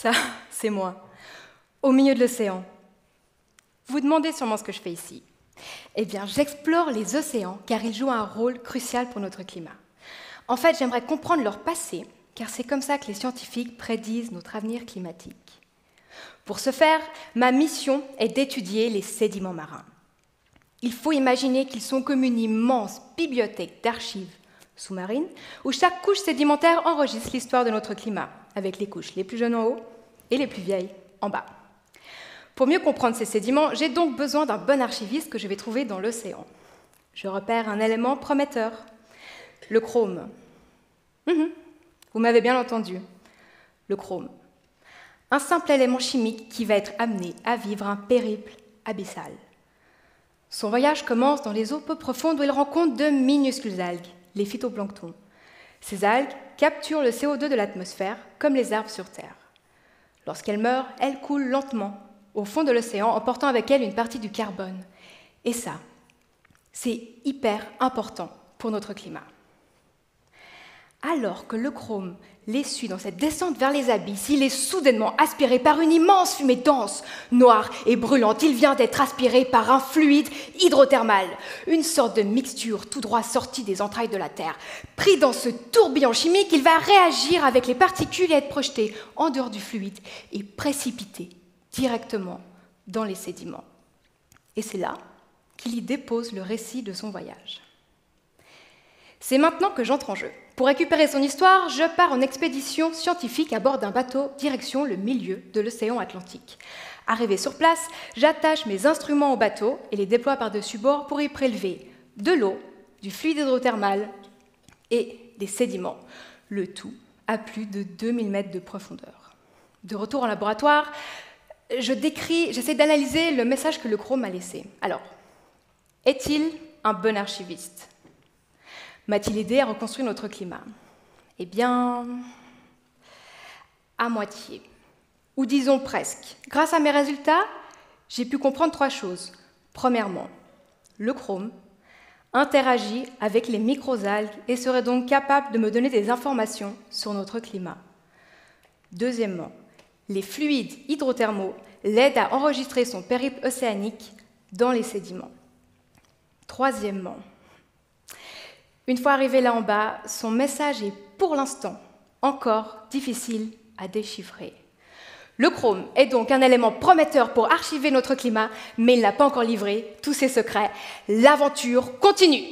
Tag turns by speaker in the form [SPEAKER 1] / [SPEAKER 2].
[SPEAKER 1] Ça, c'est moi, au milieu de l'océan. Vous vous demandez sûrement ce que je fais ici. Eh bien, j'explore les océans car ils jouent un rôle crucial pour notre climat. En fait, j'aimerais comprendre leur passé, car c'est comme ça que les scientifiques prédisent notre avenir climatique. Pour ce faire, ma mission est d'étudier les sédiments marins. Il faut imaginer qu'ils sont comme une immense bibliothèque d'archives sous-marines où chaque couche sédimentaire enregistre l'histoire de notre climat, avec les couches les plus jeunes en haut et les plus vieilles en bas. Pour mieux comprendre ces sédiments, j'ai donc besoin d'un bon archiviste que je vais trouver dans l'océan. Je repère un élément prometteur, le chrome. Vous m'avez bien entendu, le chrome. Un simple élément chimique qui va être amené à vivre un périple abyssal. Son voyage commence dans les eaux peu profondes où il rencontre de minuscules algues, les phytoplanctons. Ces algues capturent le CO2 de l'atmosphère, comme les arbres sur Terre. Lorsqu'elles meurent, elles coulent lentement au fond de l'océan, emportant avec elles une partie du carbone. Et ça, c'est hyper important pour notre climat. Alors que le chrome les suit dans cette descente vers les abysses, il est soudainement aspiré par une immense fumée dense, noire et brûlante. Il vient d'être aspiré par un fluide hydrothermal, une sorte de mixture tout droit sortie des entrailles de la Terre. Pris dans ce tourbillon chimique, il va réagir avec les particules et être projeté en dehors du fluide et précipité directement dans les sédiments. Et c'est là qu'il y dépose le récit de son voyage. C'est maintenant que j'entre en jeu. Pour récupérer son histoire, je pars en expédition scientifique à bord d'un bateau direction le milieu de l'océan Atlantique. Arrivé sur place, j'attache mes instruments au bateau et les déploie par-dessus bord pour y prélever de l'eau, du fluide hydrothermal et des sédiments, le tout à plus de 2000 mètres de profondeur. De retour en laboratoire, j'essaie d'analyser le message que le chrome m'a laissé. Alors, est-il un bon archiviste ? M'a-t-il aidé à reconstruire notre climat ? Eh bien, à moitié. Ou disons presque. Grâce à mes résultats, j'ai pu comprendre 3 choses. Premièrement, le chrome interagit avec les microalgues et serait donc capable de me donner des informations sur notre climat. Deuxièmement, les fluides hydrothermaux l'aident à enregistrer son périple océanique dans les sédiments. Troisièmement, une fois arrivé là en bas, son message est pour l'instant encore difficile à déchiffrer. Le chrome est donc un élément prometteur pour archiver notre climat, mais il n'a pas encore livré tous ses secrets. L'aventure continue!